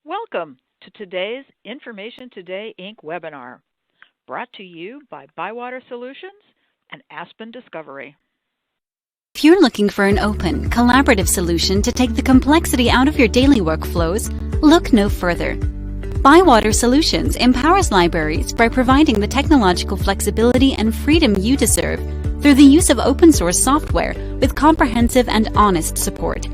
Welcome to today's Information Today Inc. webinar, brought to you by Bywater Solutions and Aspen Discovery. If you're looking for an open, collaborative solution to take the complexity out of your daily workflows, look no further. Bywater Solutions empowers libraries by providing the technological flexibility and freedom you deserve through the use of open source software with comprehensive and honest support.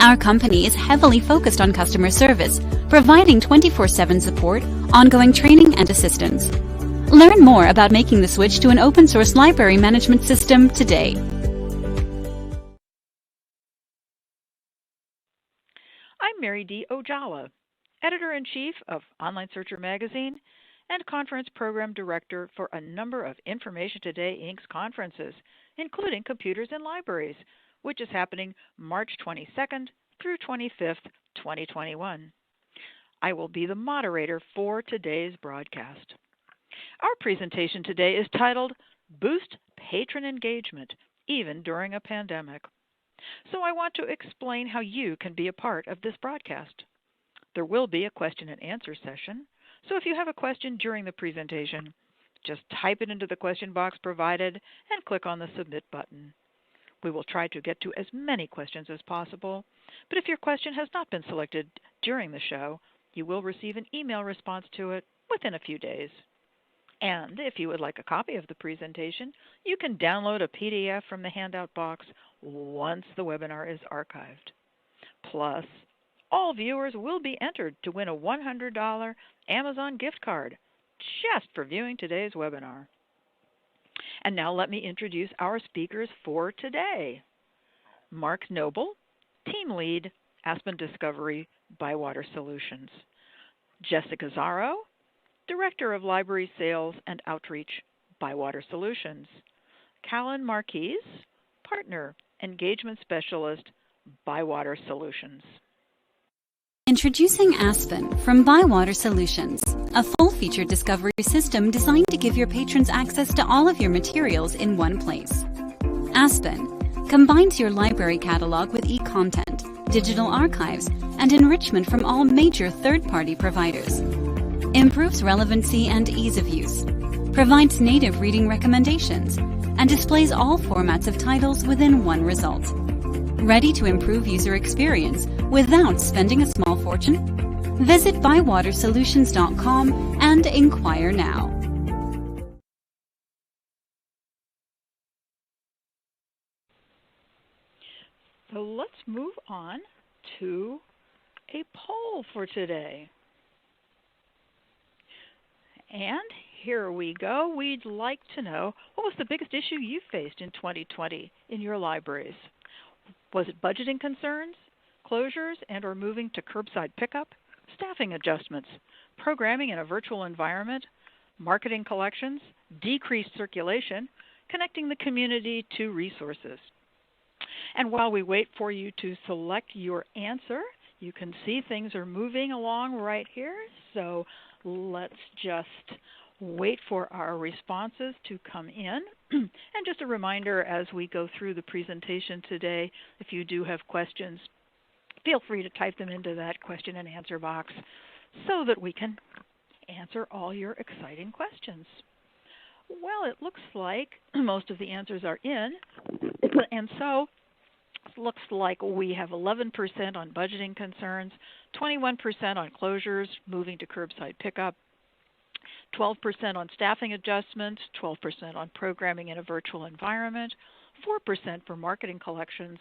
Our company is heavily focused on customer service, providing 24/7 support, ongoing training, and assistance. Learn more about making the switch to an open source library management system today. I'm Mary D. Ojala, Editor-in-Chief of Online Searcher Magazine and Conference Program Director for a number of Information Today Inc.'s conferences, including Computers in Libraries, which is happening March 22nd through 25th, 2021. I will be the moderator for today's broadcast. Our presentation today is titled Boost Patron Engagement, Even During a Pandemic. So I want to explain how you can be a part of this broadcast. There will be a question and answer session, so if you have a question during the presentation, just type it into the question box provided and click on the Submit button. We will try to get to as many questions as possible, but if your question has not been selected during the show, you will receive an email response to it within a few days. And if you would like a copy of the presentation, you can download a PDF from the handout box once the webinar is archived. Plus, all viewers will be entered to win a $100 Amazon gift card just for viewing today's webinar. And now let me introduce our speakers for today. Mark Noble, Team Lead, Aspen Discovery, Bywater Solutions. Jessica Zarro, Director of Library Sales and Outreach, Bywater Solutions. Callan Marquise, Partner, Engagement Specialist, Bywater Solutions. Introducing Aspen from Bywater Solutions, a full-featured discovery system designed to give your patrons access to all of your materials in one place. Aspen combines your library catalog with e-content, digital archives, and enrichment from all major third-party providers. Improves relevancy and ease of use, provides native reading recommendations, and displays all formats of titles within one result. Ready to improve user experience without spending a small fortune? Visit bywatersolutions.com and inquire now. So let's move on to a poll for today. And here we go. We'd like to know, what was the biggest issue you faced in 2020 in your libraries? Was it budgeting concerns, closures and or moving to curbside pickup, staffing adjustments, programming in a virtual environment, marketing collections, decreased circulation, connecting the community to resources? And while we wait for you to select your answer, you can see things are moving along right here. So let's just wait for our responses to come in. And just a reminder as we go through the presentation today, if you do have questions, feel free to type them into that question and answer box so that we can answer all your exciting questions. Well, it looks like most of the answers are in, and so it looks like we have 11% on budgeting concerns, 21% on closures, moving to curbside pickup, 12% on staffing adjustments, 12% on programming in a virtual environment, 4% for marketing collections,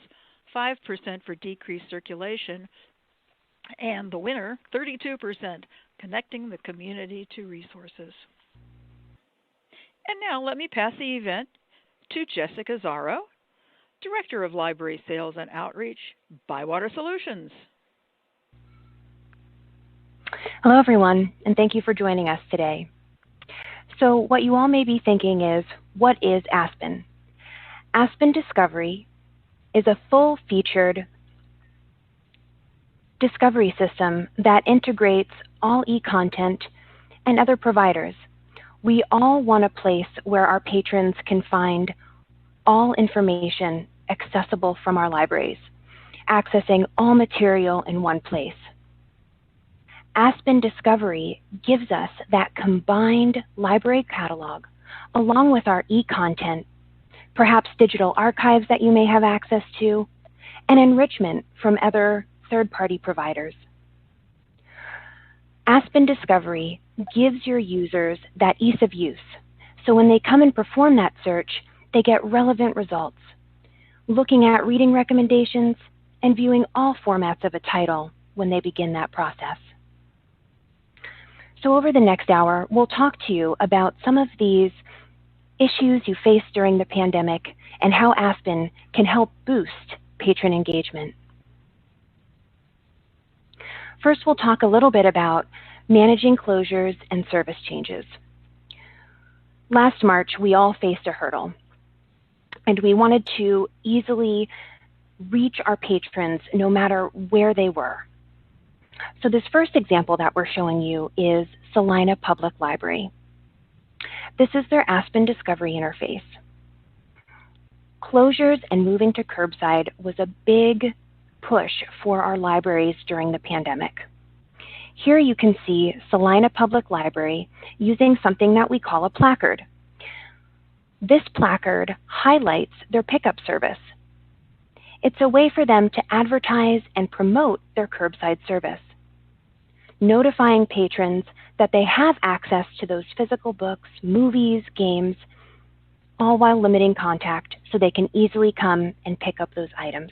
5% for decreased circulation, and the winner, 32%, connecting the community to resources. And now let me pass the event to Jessica Zarro, Director of Library Sales and Outreach, Bywater Solutions. Hello, everyone, and thank you for joining us today. So what you all may be thinking is, what is Aspen? Aspen Discovery is a full-featured discovery system that integrates all e-content and other providers. We all want a place where our patrons can find all information accessible from our libraries, accessing all material in one place. Aspen Discovery gives us that combined library catalog along with our e-content, perhaps digital archives that you may have access to, and enrichment from other third-party providers. Aspen Discovery gives your users that ease of use, so when they come and perform that search, they get relevant results, looking at reading recommendations and viewing all formats of a title when they begin that process. So over the next hour, we'll talk to you about some of these issues you faced during the pandemic and how Aspen can help boost patron engagement. First, we'll talk a little bit about managing closures and service changes. Last March, we all faced a hurdle, and we wanted to easily reach our patrons no matter where they were. So this first example that we're showing you is Salina Public Library. This is their Aspen Discovery interface. Closures and moving to curbside was a big push for our libraries during the pandemic. Here you can see Salina Public Library using something that we call a placard. This placard highlights their pickup service. It's a way for them to advertise and promote their curbside service, notifying patrons that they have access to those physical books, movies, games, all while limiting contact so they can easily come and pick up those items.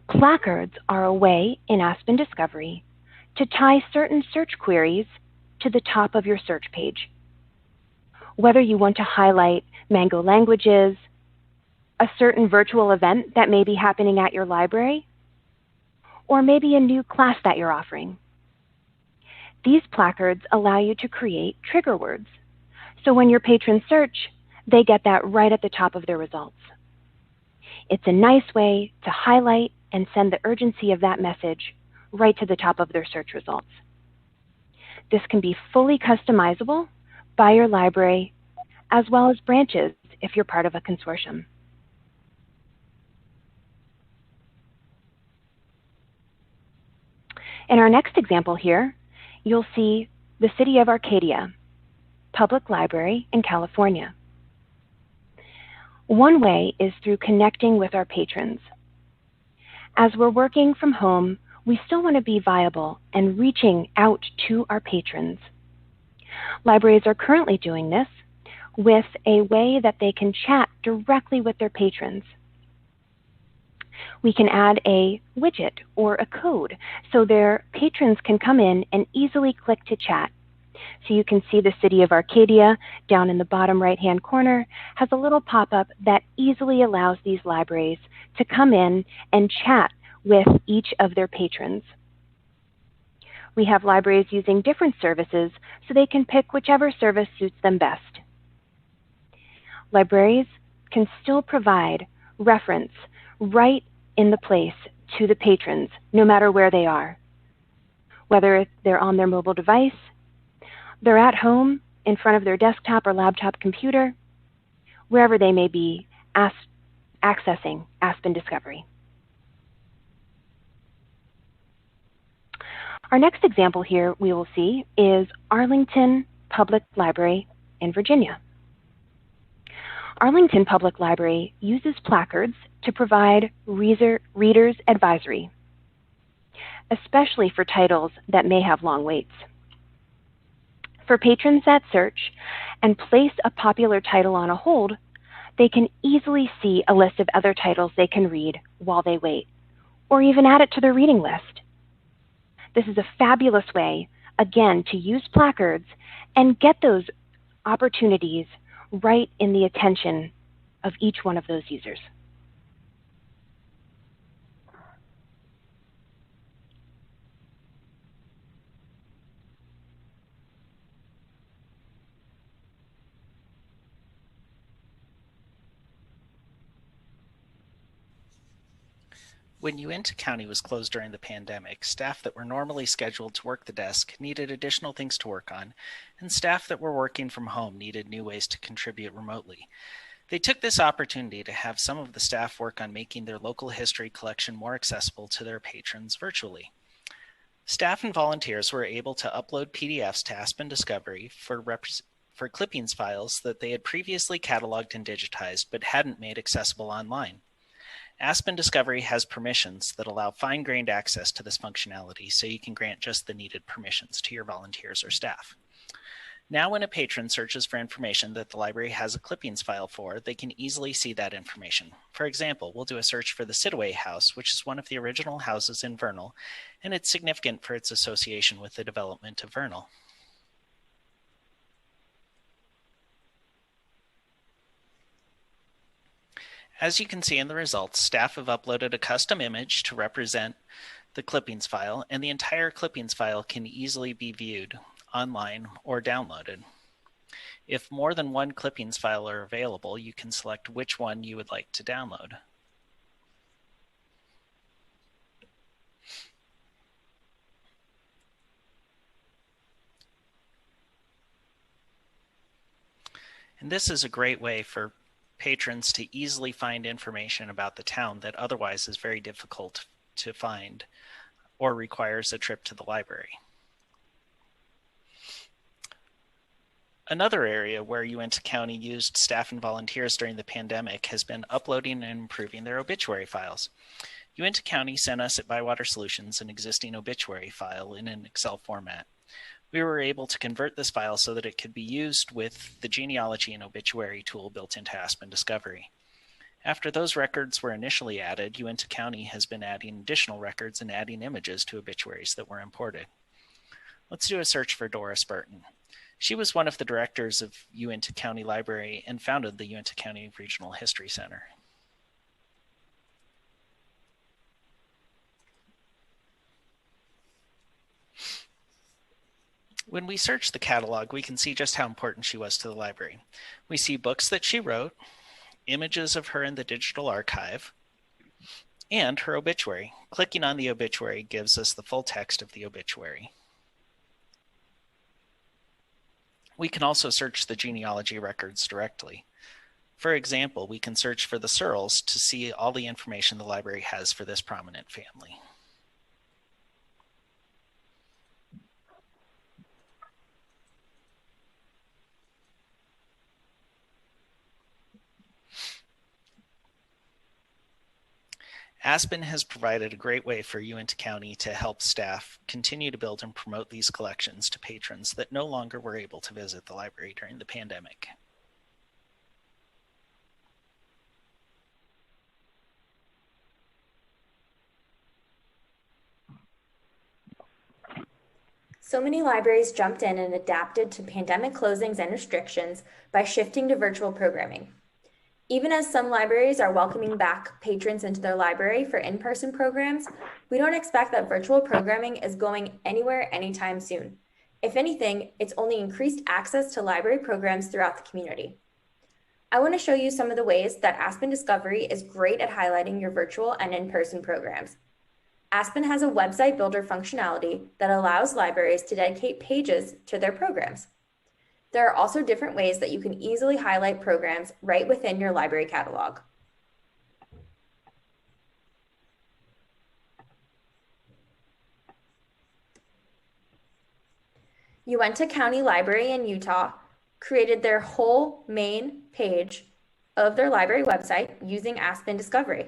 Placards are a way in Aspen Discovery to tie certain search queries to the top of your search page. Whether you want to highlight Mango languages, a certain virtual event that may be happening at your library, or maybe a new class that you're offering. These placards allow you to create trigger words. So when your patrons search, they get that right at the top of their results. It's a nice way to highlight and send the urgency of that message right to the top of their search results. This can be fully customizable by your library, as well as branches if you're part of a consortium. In our next example here, you'll see the City of Arcadia Public Library in California. One way is through connecting with our patrons. As we're working from home, we still want to be viable and reaching out to our patrons. Libraries are currently doing this with a way that they can chat directly with their patrons. We can add a widget or a code so their patrons can come in and easily click to chat. So you can see the City of Arcadia down in the bottom right-hand corner has a little pop-up that easily allows these libraries to come in and chat with each of their patrons. We have libraries using different services so they can pick whichever service suits them best. Libraries can still provide reference right in the place to the patrons, no matter where they are. Whether they're on their mobile device, they're at home in front of their desktop or laptop computer, wherever they may be accessing Aspen Discovery. Our next example here we will see is Arlington Public Library in Virginia. Arlington Public Library uses placards to provide reader's advisory, especially for titles that may have long waits. For patrons that search and place a popular title on a hold, they can easily see a list of other titles they can read while they wait, or even add it to their reading list. This is a fabulous way, again, to use placards and get those opportunities right in the attention of each one of those users. When Uintah County was closed during the pandemic, staff that were normally scheduled to work the desk needed additional things to work on, and staff that were working from home needed new ways to contribute remotely. They took this opportunity to have some of the staff work on making their local history collection more accessible to their patrons virtually. Staff and volunteers were able to upload PDFs to Aspen Discovery for clippings files that they had previously cataloged and digitized but hadn't made accessible online. Aspen Discovery has permissions that allow fine-grained access to this functionality, so you can grant just the needed permissions to your volunteers or staff. Now when a patron searches for information that the library has a clippings file for, they can easily see that information. For example, we'll do a search for the Sidaway House, which is one of the original houses in Vernal, and it's significant for its association with the development of Vernal. As you can see in the results, staff have uploaded a custom image to represent the clippings file, and the entire clippings file can easily be viewed online or downloaded. If more than one clippings file are available, you can select which one you would like to download. And this is a great way for patrons to easily find information about the town that otherwise is very difficult to find or requires a trip to the library. Another area where Uintah County used staff and volunteers during the pandemic has been uploading and improving their obituary files. Uintah County sent us at Bywater Solutions an existing obituary file in an Excel format. We were able to convert this file so that it could be used with the genealogy and obituary tool built into Aspen Discovery. After those records were initially added, Uintah County has been adding additional records and adding images to obituaries that were imported. Let's do a search for Doris Burton. She was one of the directors of Uintah County Library and founded the Uintah County Regional History Center. When we search the catalog, we can see just how important she was to the library. We see books that she wrote, images of her in the digital archive, and her obituary. Clicking on the obituary gives us the full text of the obituary. We can also search the genealogy records directly. For example, we can search for the Searles to see all the information the library has for this prominent family. Aspen has provided a great way for Uintah County to help staff continue to build and promote these collections to patrons that no longer were able to visit the library during the pandemic. So many libraries jumped in and adapted to pandemic closings and restrictions by shifting to virtual programming. Even as some libraries are welcoming back patrons into their library for in-person programs, we don't expect that virtual programming is going anywhere anytime soon. If anything, it's only increased access to library programs throughout the community. I want to show you some of the ways that Aspen Discovery is great at highlighting your virtual and in-person programs. Aspen has a website builder functionality that allows libraries to dedicate pages to their programs. There are also different ways that you can easily highlight programs right within your library catalog. Uintah County Library in Utah created their whole main page of their library website using Aspen Discovery.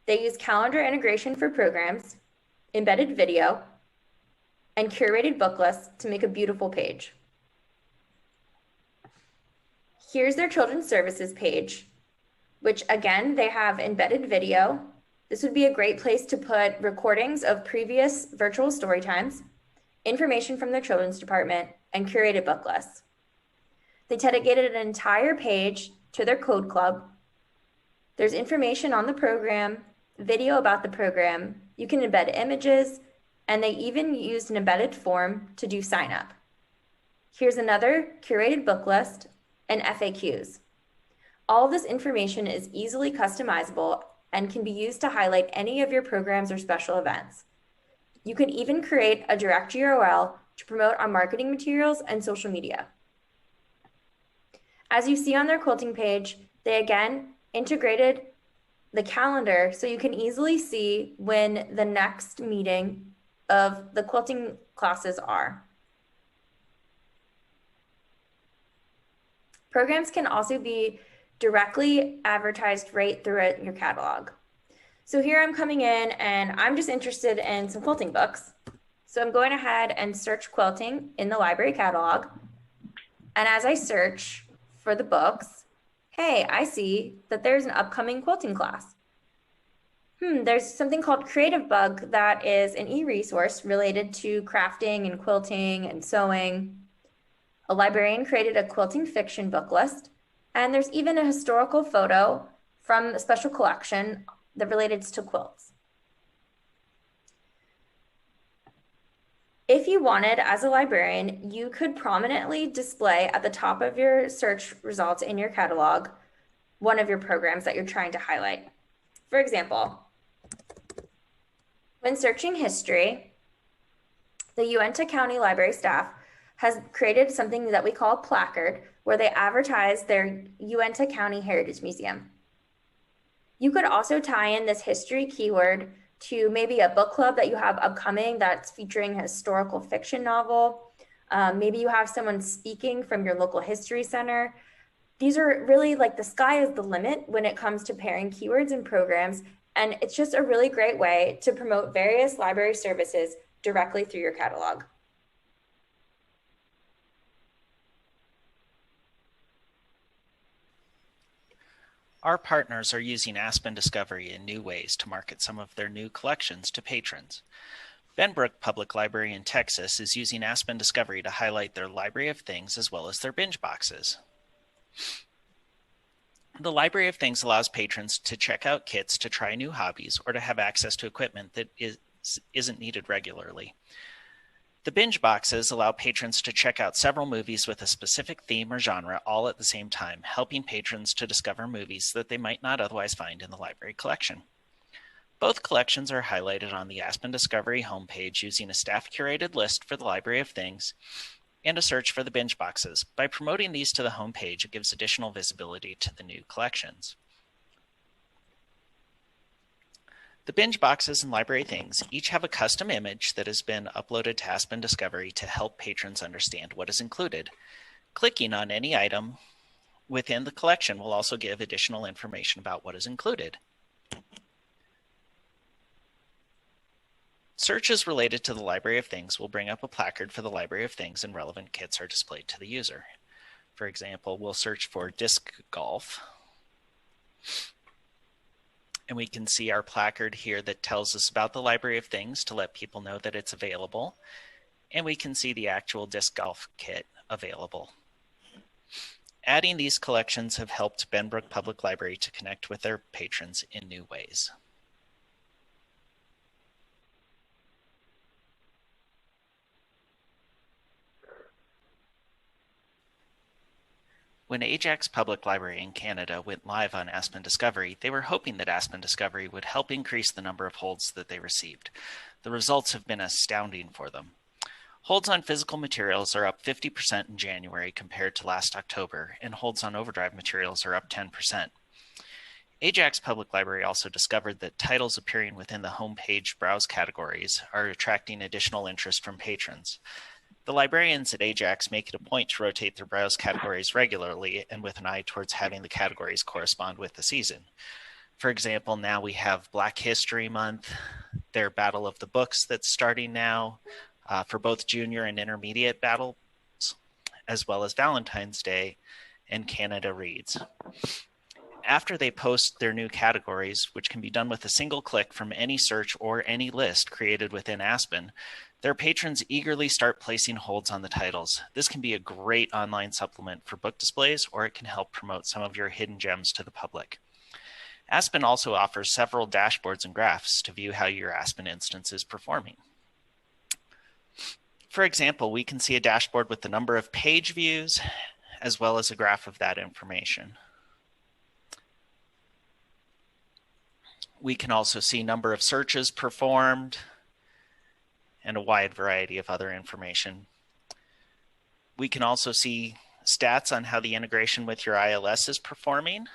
They use calendar integration for programs, embedded video, and curated book lists to make a beautiful page. Here's their children's services page, which again, they have embedded video. This would be a great place to put recordings of previous virtual story times, information from their children's department, and curated book lists. They dedicated an entire page to their code club. There's information on the program, video about the program. You can embed images, and they even used an embedded form to do sign up. Here's another curated book list and FAQs. All of this information is easily customizable and can be used to highlight any of your programs or special events. You can even create a direct URL to promote on marketing materials and social media. As you see on their quilting page, they again integrated the calendar so you can easily see when the next meeting of the quilting classes are. Programs can also be directly advertised right through your catalog. So here I'm coming in and I'm just interested in some quilting books. So I'm going ahead and search quilting in the library catalog. And as I search for the books, hey, I see that there's an upcoming quilting class. There's something called Creative Bug that is an e-resource related to crafting and quilting and sewing. A librarian created a quilting fiction book list, and there's even a historical photo from a special collection that related to quilts. If you wanted, as a librarian, you could prominently display at the top of your search results in your catalog one of your programs that you're trying to highlight. For example, when searching history, the Uintah County Library staff has created something that we call a placard, where they advertise their Uintah County Heritage Museum. You could also tie in this history keyword to maybe a book club that you have upcoming that's featuring a historical fiction novel. Maybe you have someone speaking from your local history center. These are really like the sky is the limit when it comes to pairing keywords and programs. And it's just a really great way to promote various library services directly through your catalog. Our partners are using Aspen Discovery in new ways to market some of their new collections to patrons. Benbrook Public Library in Texas is using Aspen Discovery to highlight their Library of Things as well as their binge boxes. The Library of Things allows patrons to check out kits to try new hobbies or to have access to equipment that isn't needed regularly. The binge boxes allow patrons to check out several movies with a specific theme or genre all at the same time, helping patrons to discover movies that they might not otherwise find in the library collection. Both collections are highlighted on the Aspen Discovery homepage using a staff-curated list for the Library of Things and a search for the binge boxes. By promoting these to the homepage, it gives additional visibility to the new collections. The binge boxes and library things each have a custom image that has been uploaded to Aspen Discovery to help patrons understand what is included. Clicking on any item within the collection will also give additional information about what is included. Searches related to the Library of Things will bring up a placard for the Library of Things, and relevant kits are displayed to the user. For example, we'll search for disc golf, and we can see our placard here that tells us about the Library of Things to let people know that it's available, and we can see the actual disc golf kit available. Adding these collections have helped Benbrook Public Library to connect with their patrons in new ways. When Ajax Public Library in Canada went live on Aspen Discovery, they were hoping that Aspen Discovery would help increase the number of holds that they received. The results have been astounding for them. Holds on physical materials are up 50% in January compared to last October, and holds on Overdrive materials are up 10%. Ajax Public Library also discovered that titles appearing within the homepage browse categories are attracting additional interest from patrons. The librarians at Ajax make it a point to rotate their browse categories regularly and with an eye towards having the categories correspond with the season. For example, now we have Black History Month, their Battle of the Books that's starting now for both junior and intermediate battles, as well as Valentine's Day and Canada Reads. After they post their new categories, which can be done with a single click from any search or any list created within Aspen, their patrons eagerly start placing holds on the titles. This can be a great online supplement for book displays, or it can help promote some of your hidden gems to the public. Aspen also offers several dashboards and graphs to view how your Aspen instance is performing. For example, we can see a dashboard with the number of page views, as well as a graph of that information. We can also see number of searches performed, and a wide variety of other information. We can also see stats on how the integration with your ILS is performing.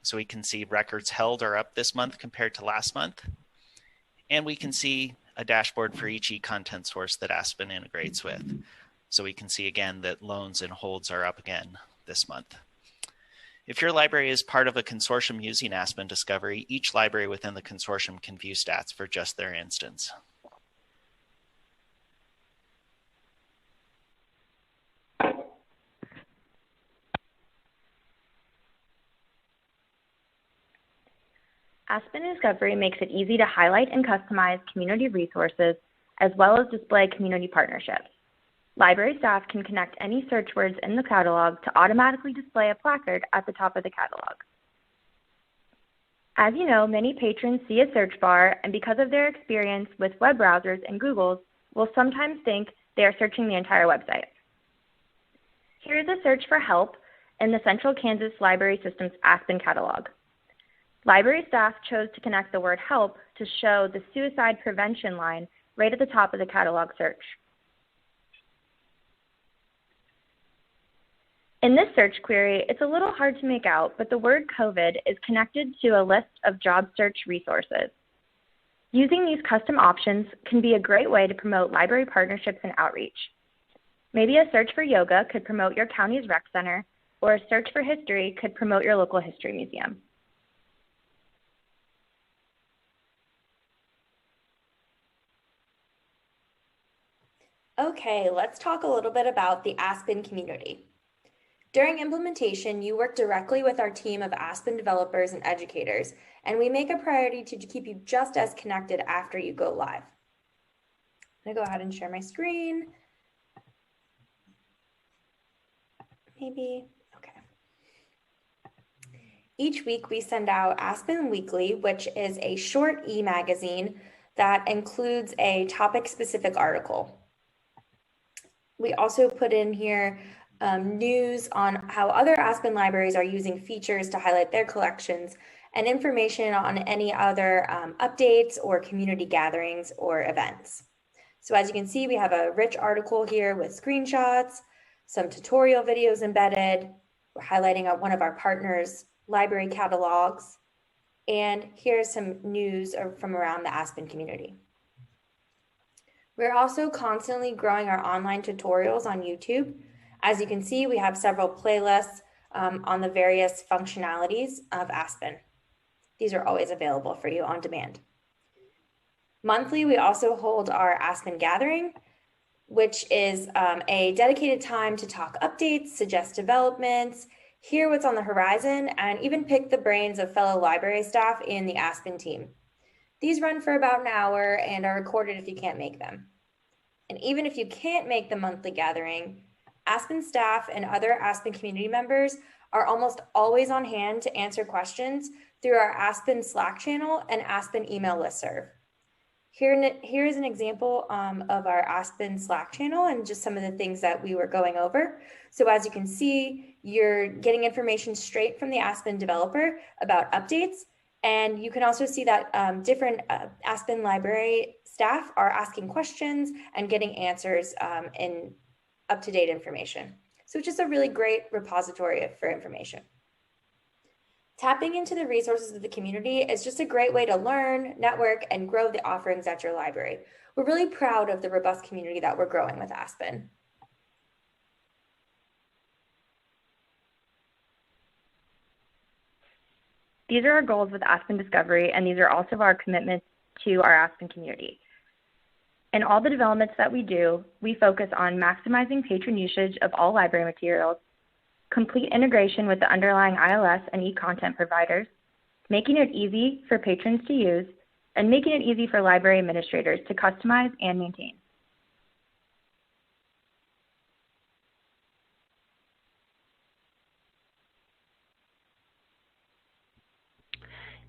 So we can see records held are up this month compared to last month. And we can see a dashboard for each e-content source that Aspen integrates with. So we can see again that loans and holds are up again this month. If your library is part of a consortium using Aspen Discovery, each library within the consortium can view stats for just their instance. Aspen Discovery makes it easy to highlight and customize community resources as well as display community partnerships. Library staff can connect any search words in the catalog to automatically display a placard at the top of the catalog. As you know, many patrons see a search bar, and because of their experience with web browsers and Google's, will sometimes think they are searching the entire website. Here is a search for help in the Central Kansas Library System's Aspen catalog. Library staff chose to connect the word help to show the suicide prevention line right at the top of the catalog search. In this search query, it's a little hard to make out, but the word COVID is connected to a list of job search resources. Using these custom options can be a great way to promote library partnerships and outreach. Maybe a search for yoga could promote your county's rec center, or a search for history could promote your local history museum. Okay, let's talk a little bit about the Aspen community. During implementation, you work directly with our team of Aspen developers and educators, and we make a priority to keep you just as connected after you go live. I'm gonna go ahead and share my screen. Maybe, okay. Each week we send out Aspen Weekly, which is a short e-magazine that includes a topic-specific article. We also put in here news on how other Aspen libraries are using features to highlight their collections and information on any other updates or community gatherings or events. So as you can see, we have a rich article here with screenshots, some tutorial videos embedded. We're highlighting one of our partners' library catalogs. And here's some news from around the Aspen community. We're also constantly growing our online tutorials on YouTube. As you can see, we have several playlists on the various functionalities of Aspen. These are always available for you on demand. Monthly, we also hold our Aspen Gathering, which is a dedicated time to talk updates, suggest developments, hear what's on the horizon, and even pick the brains of fellow library staff in the Aspen team. These run for about an hour and are recorded if you can't make them. And even if you can't make the monthly gathering, Aspen staff and other Aspen community members are almost always on hand to answer questions through our Aspen Slack channel and Aspen email listserv. Here is an example of our Aspen Slack channel and just some of the things that we were going over. So as you can see, you're getting information straight from the Aspen developer about updates. And you can also see that different Aspen library staff are asking questions and getting answers in up-to-date information. So it's just a really great repository for information. Tapping into the resources of the community is just a great way to learn, network, and grow the offerings at your library. We're really proud of the robust community that we're growing with Aspen. These are our goals with Aspen Discovery, and these are also our commitments to our Aspen community. In all the developments that we do, we focus on maximizing patron usage of all library materials, complete integration with the underlying ILS and e-content providers, making it easy for patrons to use, and making it easy for library administrators to customize and maintain.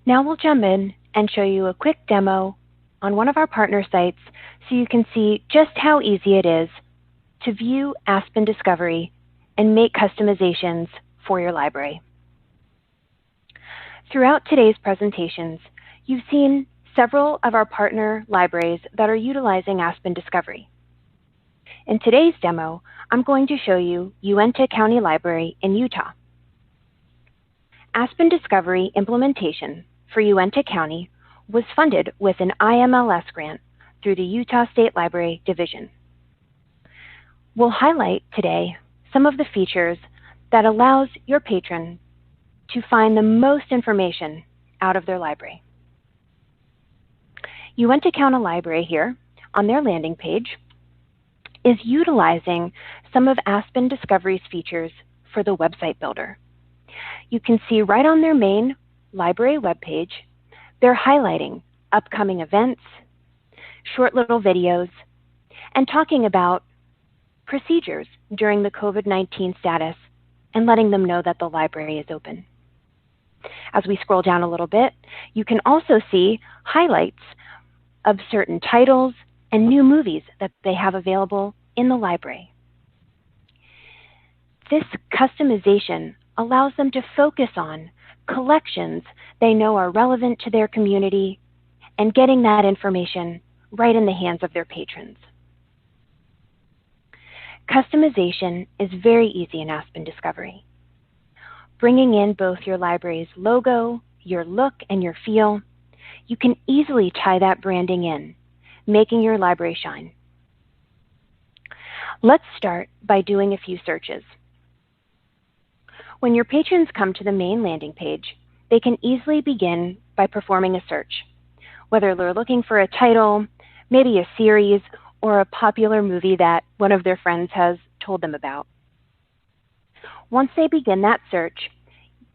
Now we'll jump in and show you a quick demo on one of our partner sites so you can see just how easy it is to view Aspen Discovery and make customizations for your library. Throughout today's presentations, you've seen several of our partner libraries that are utilizing Aspen Discovery. In today's demo, I'm going to show you Uinta County Library in Utah. Aspen Discovery implementation for Uinta County was funded with an IMLS grant through the Utah State Library Division. We'll highlight today some of the features that allows your patron to find the most information out of their library. Uinta County Library here on their landing page is utilizing some of Aspen Discovery's features for the website builder. You can see right on their main library webpage, they're highlighting upcoming events, short little videos, and talking about procedures during the COVID-19 status and letting them know that the library is open. As we scroll down a little bit, you can also see highlights of certain titles and new movies that they have available in the library. This customization allows them to focus on collections they know are relevant to their community and getting that information right in the hands of their patrons. Customization is very easy in Aspen Discovery. Bringing in both your library's logo, your look, and your feel, you can easily tie that branding in, making your library shine. Let's start by doing a few searches. When your patrons come to the main landing page, they can easily begin by performing a search, whether they're looking for a title, maybe a series, or a popular movie that one of their friends has told them about. Once they begin that search,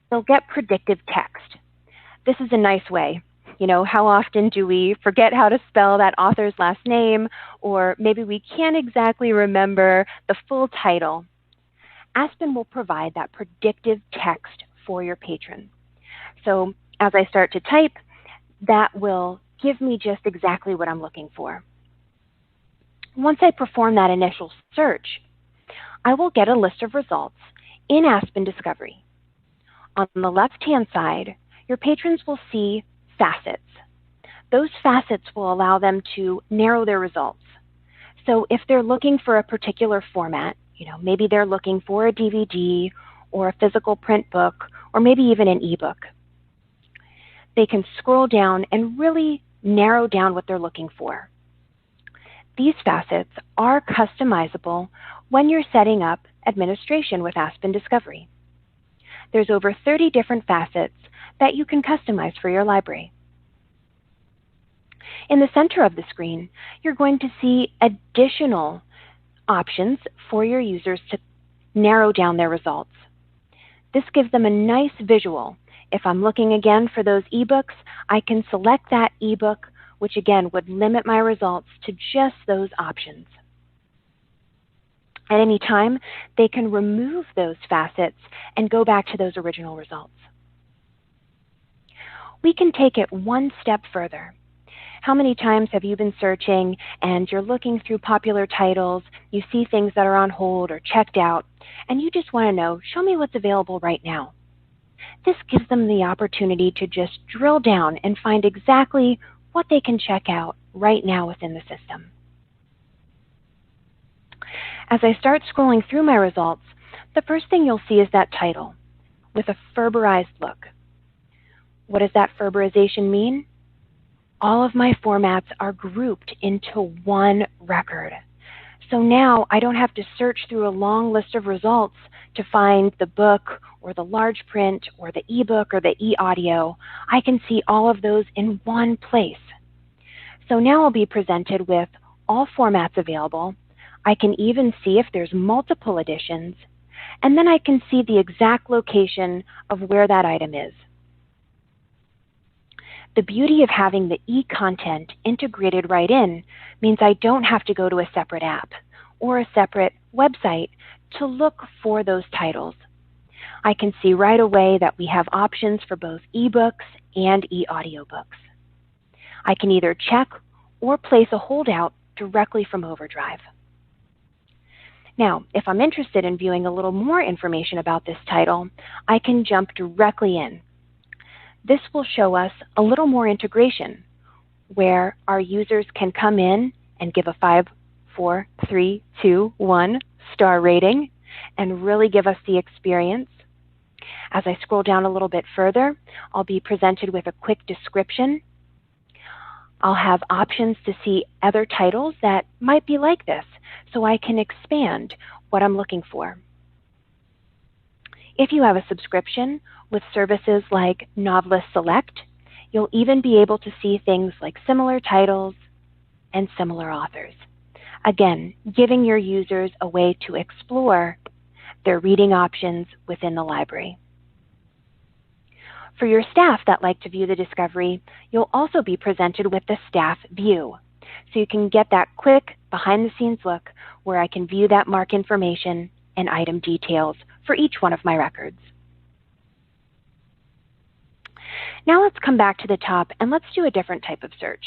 they'll get predictive text. This is a nice way. You know, how often do we forget how to spell that author's last name, or maybe we can't exactly remember the full title? Aspen will provide that predictive text for your patron. So as I start to type, that will give me just exactly what I'm looking for. Once I perform that initial search, I will get a list of results in Aspen Discovery. On the left-hand side, your patrons will see facets. Those facets will allow them to narrow their results. So if they're looking for a particular format, you know, maybe they're looking for a DVD or a physical print book, or maybe even an ebook, they can scroll down and really narrow down what they're looking for. These facets are customizable when you're setting up administration with Aspen Discovery. There's over 30 different facets that you can customize for your library. In the center of the screen, you're going to see additional options for your users to narrow down their results. This gives them a nice visual. If I'm looking again for those ebooks, I can select that ebook, which again would limit my results to just those options. At any time, they can remove those facets and go back to those original results. We can take it one step further. How many times have you been searching and you're looking through popular titles, you see things that are on hold or checked out, and you just want to know, show me what's available right now? This gives them the opportunity to just drill down and find exactly what they can check out right now within the system. As I start scrolling through my results, the first thing you'll see is that title with a Ferberized look. What does that Ferberization mean? All of my formats are grouped into one record. So now I don't have to search through a long list of results to find the book or the large print or the ebook or the e-audio. I can see all of those in one place. So now I'll be presented with all formats available. I can even see if there's multiple editions, and then I can see the exact location of where that item is. The beauty of having the e-content integrated right in means I don't have to go to a separate app or a separate website to look for those titles. I can see right away that we have options for both ebooks and e-audiobooks. I can either check or place a holdout directly from Overdrive. Now, if I'm interested in viewing a little more information about this title, I can jump directly in. This will show us a little more integration where our users can come in and give a 5, 4, 3, 2, 1 star rating and really give us the experience. As I scroll down a little bit further, I'll be presented with a quick description. I'll have options to see other titles that might be like this, so I can expand what I'm looking for. If you have a subscription with services like Novelist Select, you'll even be able to see things like similar titles and similar authors. Again, giving your users a way to explore their reading options within the library. For your staff that like to view the discovery, you'll also be presented with the staff view. So you can get that quick behind-the-scenes look where I can view that MARC information and item details for each one of my records. Now let's come back to the top and let's do a different type of search.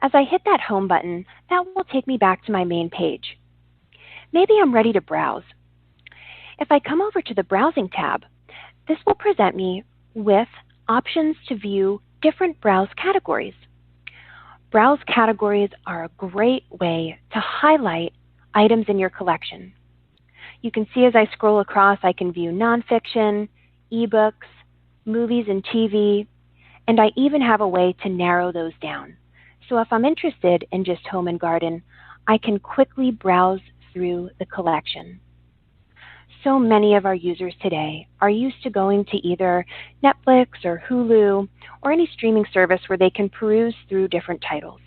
As I hit that home button, that will take me back to my main page. Maybe I'm ready to browse. If I come over to the Browsing tab, this will present me with options to view different browse categories. Browse categories are a great way to highlight items in your collection. You can see as I scroll across, I can view nonfiction, ebooks, movies and TV, and I even have a way to narrow those down. So if I'm interested in just home and garden, I can quickly browse through the collection. So many of our users today are used to going to either Netflix or Hulu or any streaming service where they can peruse through different titles.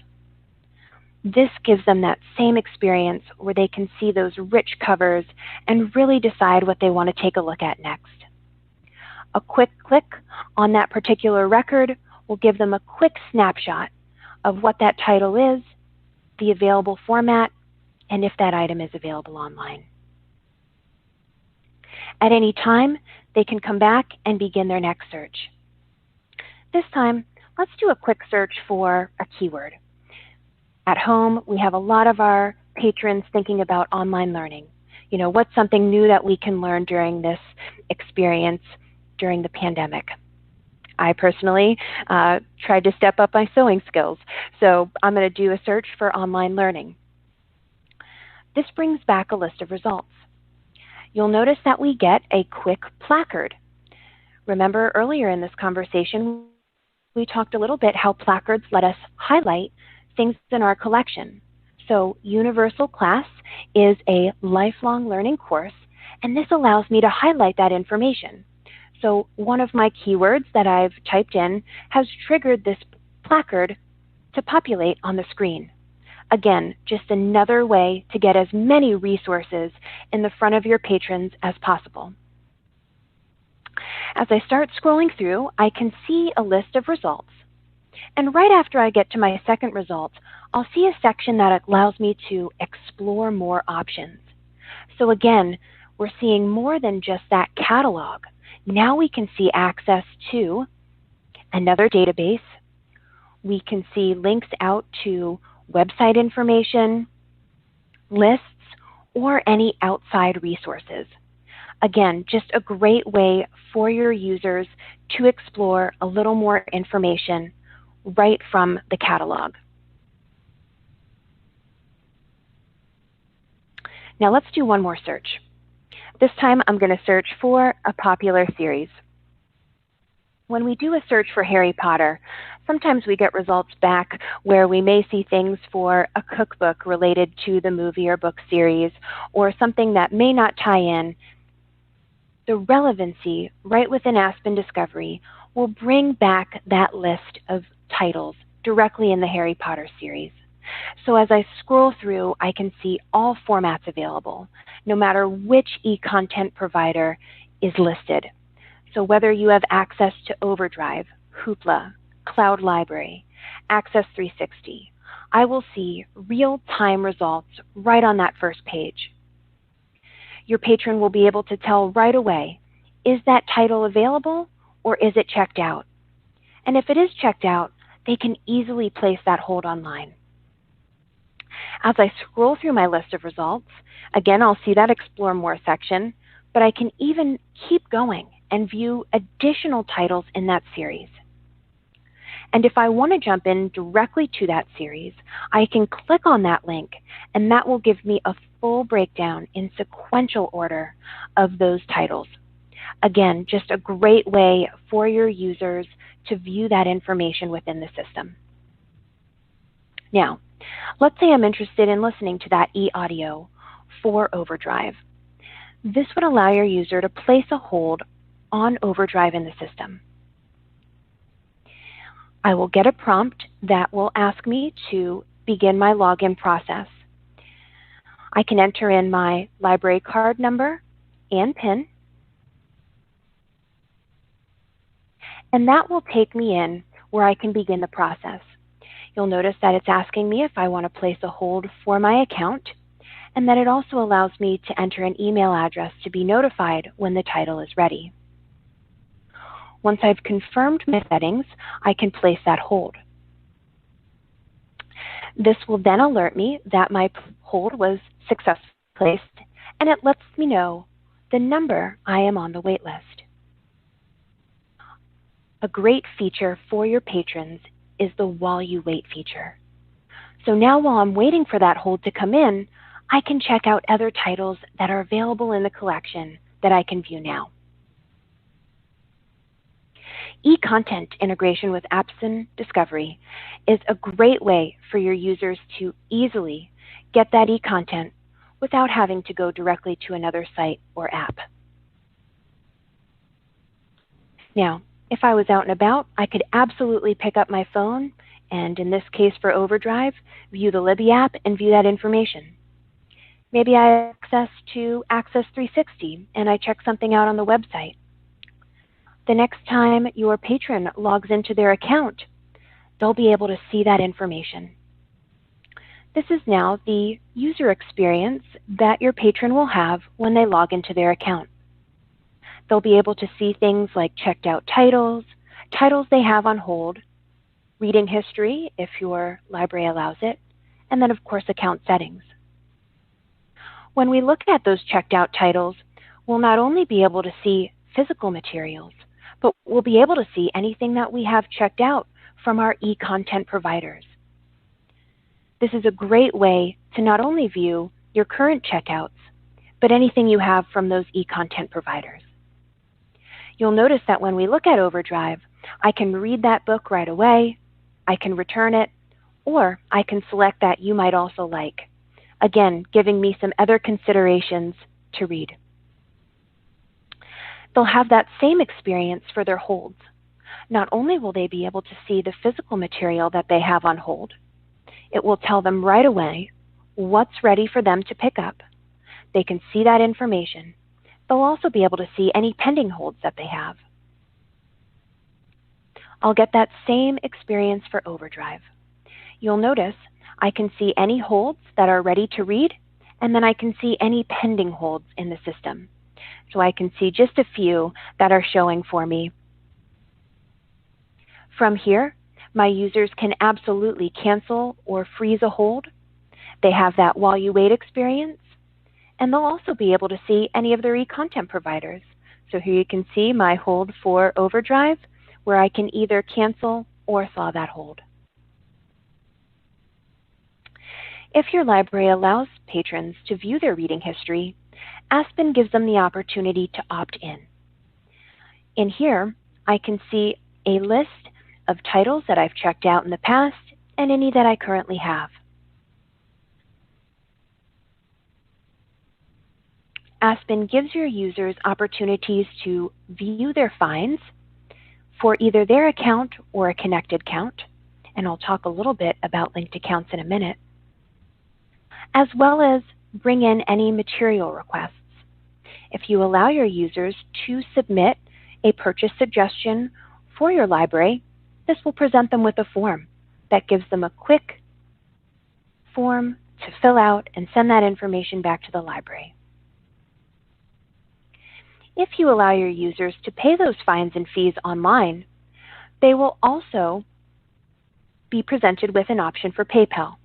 This gives them that same experience where they can see those rich covers and really decide what they want to take a look at next. A quick click on that particular record will give them a quick snapshot of what that title is, the available format, and if that item is available online. At any time, they can come back and begin their next search. This time, let's do a quick search for a keyword. At home, we have a lot of our patrons thinking about online learning. You know, what's something new that we can learn during this experience during the pandemic? I personally tried to step up my sewing skills, so I'm going to do a search for online learning. This brings back a list of results. You'll notice that we get a quick placard. Remember earlier in this conversation, we talked a little bit how placards let us highlight things in our collection. So Universal Class is a lifelong learning course, and this allows me to highlight that information. So one of my keywords that I've typed in has triggered this placard to populate on the screen. Again, just another way to get as many resources in the front of your patrons as possible. As I start scrolling through, I can see a list of results. And right after I get to my second result, I'll see a section that allows me to explore more options. So again, we're seeing more than just that catalog. Now we can see access to another database. We can see links out to website information, lists, or any outside resources. Again, just a great way for your users to explore a little more information right from the catalog. Now let's do one more search. This time I'm going to search for a popular series. When we do a search for Harry Potter, sometimes we get results back where we may see things for a cookbook related to the movie or book series, or something that may not tie in. The relevancy right within Aspen Discovery will bring back that list of titles directly in the Harry Potter series. So as I scroll through, I can see all formats available, no matter which e-content provider is listed. So whether you have access to Overdrive, Hoopla, Cloud Library, Access 360, I will see real-time results right on that first page. Your patron will be able to tell right away, is that title available or is it checked out? And if it is checked out, they can easily place that hold online. As I scroll through my list of results, again, I'll see that Explore More section, but I can even keep going and view additional titles in that series. And if I want to jump in directly to that series, I can click on that link, and that will give me a full breakdown in sequential order of those titles. Again, just a great way for your users to view that information within the system. Now, let's say I'm interested in listening to that e-audio for Overdrive. This would allow your user to place a hold on Overdrive in the system. I will get a prompt that will ask me to begin my login process. I can enter in my library card number and PIN, and that will take me in where I can begin the process. You'll notice that it's asking me if I want to place a hold for my account, and that it also allows me to enter an email address to be notified when the title is ready. Once I've confirmed my settings, I can place that hold. This will then alert me that my hold was successfully placed, and it lets me know the number I am on the wait list. A great feature for your patrons is the while you wait feature. So now while I'm waiting for that hold to come in, I can check out other titles that are available in the collection that I can view now. E-content integration with Aspen Discovery is a great way for your users to easily get that e-content without having to go directly to another site or app. Now, if I was out and about, I could absolutely pick up my phone and, in this case for Overdrive, view the Libby app and view that information. Maybe I have access to Access 360 and I check something out on the website. The next time your patron logs into their account, they'll be able to see that information. This is now the user experience that your patron will have when they log into their account. They'll be able to see things like checked out titles, titles they have on hold, reading history if your library allows it, and then of course account settings. When we look at those checked out titles, we'll not only be able to see physical materials, but we'll be able to see anything that we have checked out from our e-content providers. This is a great way to not only view your current checkouts, but anything you have from those e-content providers. You'll notice that when we look at Overdrive, I can read that book right away, I can return it, or I can select that you might also like, again, giving me some other considerations to read. They'll have that same experience for their holds. Not only will they be able to see the physical material that they have on hold, it will tell them right away what's ready for them to pick up. They can see that information. They'll also be able to see any pending holds that they have. I'll get that same experience for Overdrive. You'll notice I can see any holds that are ready to read, and then I can see any pending holds in the system. So I can see just a few that are showing for me. From here, my users can absolutely cancel or freeze a hold. They have that while you wait experience, and they'll also be able to see any of their e-content providers. So here you can see my hold for Overdrive, where I can either cancel or thaw that hold. If your library allows patrons to view their reading history, Aspen gives them the opportunity to opt in. In here, I can see a list of titles that I've checked out in the past and any that I currently have. Aspen gives your users opportunities to view their finds for either their account or a connected account, and I'll talk a little bit about linked accounts in a minute, as well as bring in any material requests. If you allow your users to submit a purchase suggestion for your library, this will present them with a form that gives them a quick form to fill out and send that information back to the library. If you allow your users to pay those fines and fees online, they will also be presented with an option for PayPal.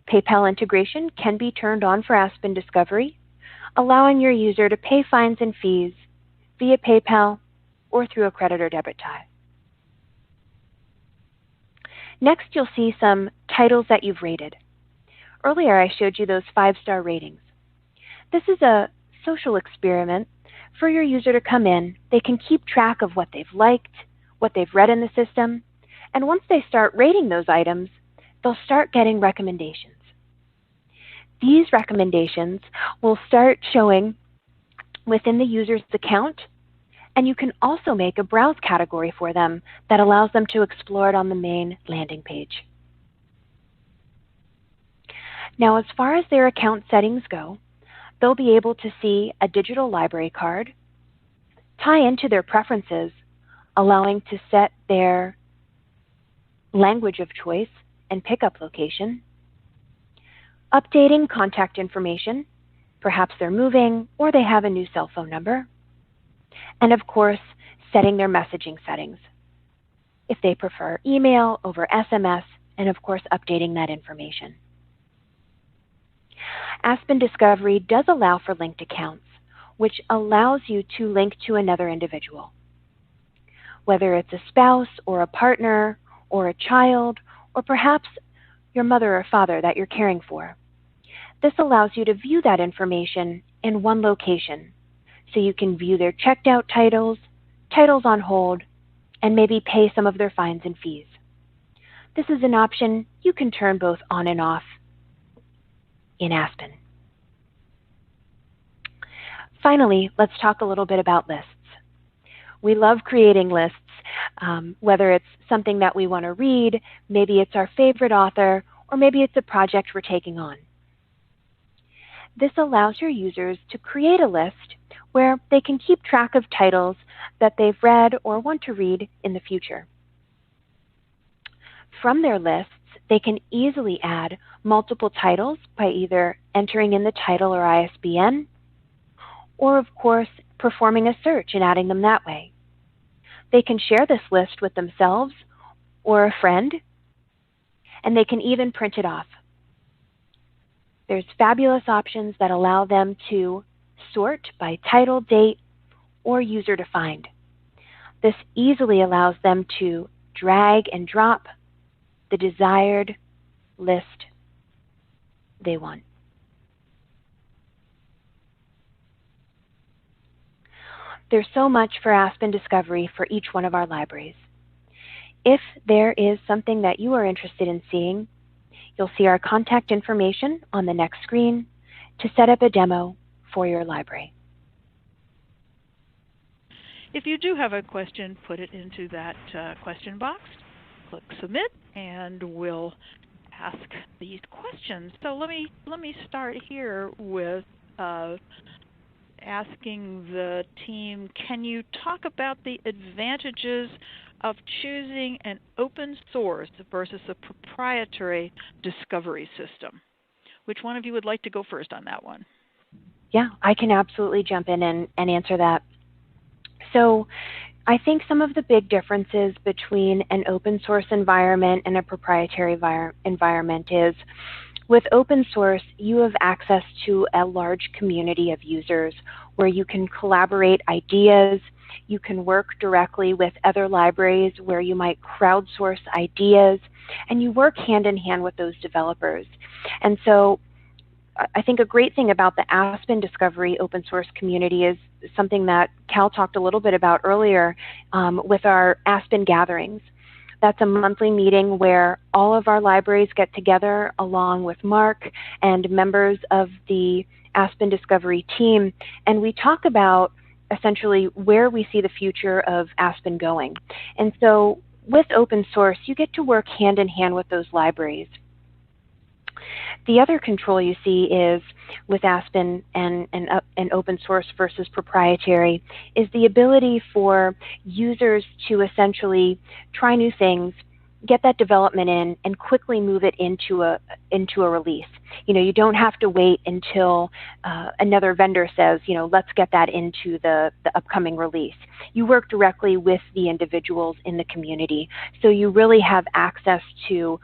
PayPal integration can be turned on for Aspen Discovery, allowing your user to pay fines and fees via PayPal or through a credit or debit tie. Next, you'll see some titles that you've rated. Earlier, I showed you those 5-star ratings. This is a social experiment for your user to come in. They can keep track of what they've liked, what they've read in the system, and once they start rating those items, they'll start getting recommendations. These recommendations will start showing within the user's account, and you can also make a browse category for them that allows them to explore it on the main landing page. Now, as far as their account settings go, they'll be able to see a digital library card, tie into their preferences, allowing to set their language of choice and pickup location, updating contact information, perhaps they're moving or they have a new cell phone number, and of course, setting their messaging settings. If they prefer email over SMS, and of course, updating that information. Aspen Discovery does allow for linked accounts, which allows you to link to another individual. Whether it's a spouse or a partner or a child, or perhaps your mother or father that you're caring for. This allows you to view that information in one location, so you can view their checked out titles, titles on hold, and maybe pay some of their fines and fees. This is an option you can turn both on and off in Aspen. Finally, let's talk a little bit about lists. We love creating lists, whether it's something that we want to read, maybe it's our favorite author, or maybe it's a project we're taking on. This allows your users to create a list where they can keep track of titles that they've read or want to read in the future. From their lists, they can easily add multiple titles by either entering in the title or ISBN, or of course, performing a search and adding them that way. They can share this list with themselves or a friend, and they can even print it off. There's fabulous options that allow them to sort by title, date, or user defined. This easily allows them to drag and drop the desired list they want. There's so much for Aspen Discovery for each one of our libraries. If there is something that you are interested in seeing, you'll see our contact information on the next screen to set up a demo for your library. If you do have a question, put it into that question box, click submit, and we'll ask these questions. So let me start here with asking the team, can you talk about the advantages of choosing an open source versus a proprietary discovery system? Which one of you would like to go first on that one? Yeah, I can absolutely jump in and answer that. So I think some of the big differences between an open source environment and a proprietary environment is, with open source, you have access to a large community of users where you can collaborate ideas, you can work directly with other libraries where you might crowdsource ideas, and you work hand in hand with those developers. And so I think a great thing about the Aspen Discovery open source community is something that Cal talked a little bit about earlier with our Aspen gatherings. That's a monthly meeting where all of our libraries get together along with Mark and members of the Aspen Discovery team, and we talk about essentially where we see the future of Aspen going. And so with open source, you get to work hand in hand with those libraries. The other control you see is with Aspen and open source versus proprietary is the ability for users to essentially try new things, get that development in, and quickly move it into a release. You know, you don't have to wait until another vendor says, you know, let's get that into the upcoming release. You work directly with the individuals in the community, so you really have access to,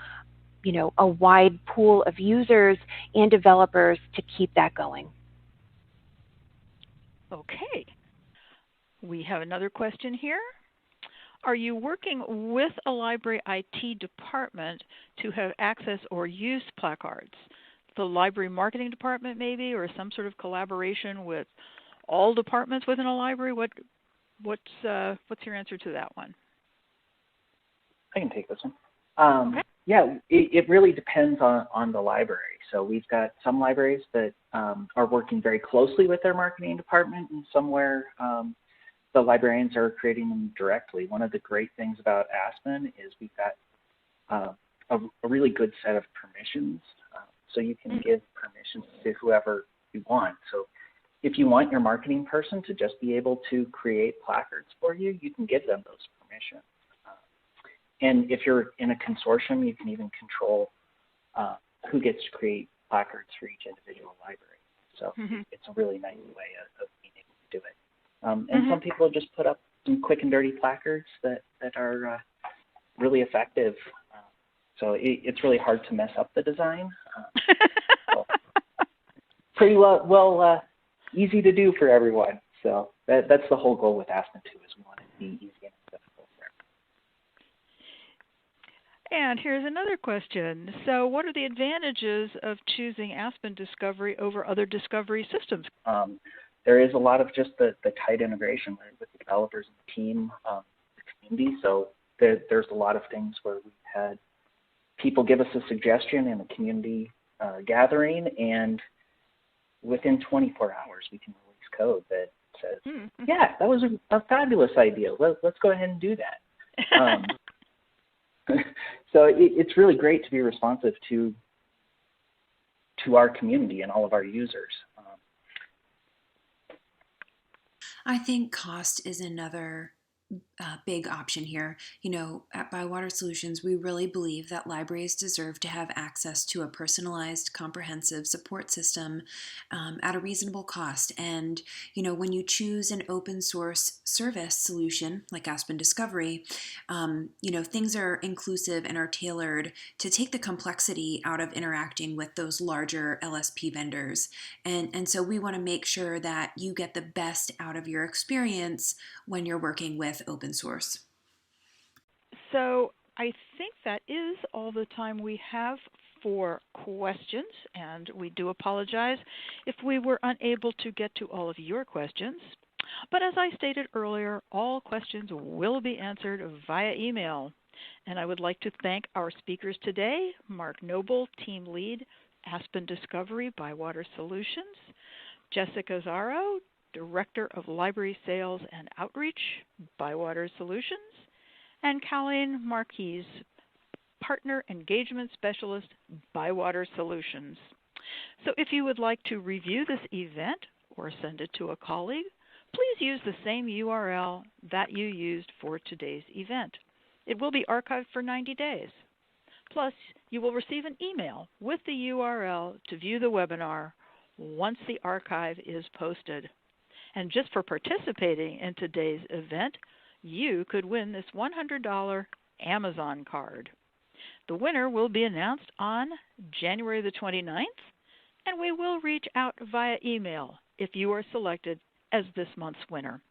you know, a wide pool of users and developers to keep that going. Okay. We have another question here. Are you working with a library IT department to have access or use placards? The library marketing department maybe, or some sort of collaboration with all departments within a library? What's your answer to that one? I can take this one. Okay. Yeah, it really depends on the library. So we've got some libraries that are working very closely with their marketing department, and somewhere the librarians are creating them directly. One of the great things about Aspen is we've got a really good set of permissions. So you can give permissions to whoever you want. So if you want your marketing person to just be able to create placards for you, you can give them those permissions. And if you're in a consortium, you can even control who gets to create placards for each individual library. So it's a really nice way of being able to do it. And some people just put up some quick and dirty placards that are really effective. So it's really hard to mess up the design. So pretty well easy to do for everyone. So that's the whole goal with Aspen 2, is we want it to be easy and accessible for everyone. And here's another question. So what are the advantages of choosing Aspen Discovery over other discovery systems? There is a lot of just the tight integration with the developers and the team, the community. So there's a lot of things where we've had people give us a suggestion in a community gathering, and within 24 hours we can release code that says, yeah, that was a fabulous idea. Let's go ahead and do that. So it's really great to be responsive to our community and all of our users. I think cost is another big option here. At Bywater Solutions, we really believe that libraries deserve to have access to a personalized, comprehensive support system at a reasonable cost. And, when you choose an open source service solution like Aspen Discovery, things are inclusive and are tailored to take the complexity out of interacting with those larger LSP vendors. And so we want to make sure that you get the best out of your experience when you're working with open source. So I think that is all the time we have for questions, and we do apologize if we were unable to get to all of your questions. But as I stated earlier, all questions will be answered via email. And I would like to thank our speakers today, Mark Noble, Team Lead, Aspen Discovery, Bywater Solutions, Jessica Zaro, Director of Library Sales and Outreach, Bywater Solutions, and Colleen Marquise, Partner Engagement Specialist, Bywater Solutions. So if you would like to review this event or send it to a colleague, please use the same URL that you used for today's event. It will be archived for 90 days. Plus, you will receive an email with the URL to view the webinar once the archive is posted. And just for participating in today's event, you could win this $100 Amazon card. The winner will be announced on January the 29th, and we will reach out via email if you are selected as this month's winner.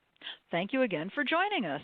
Thank you again for joining us.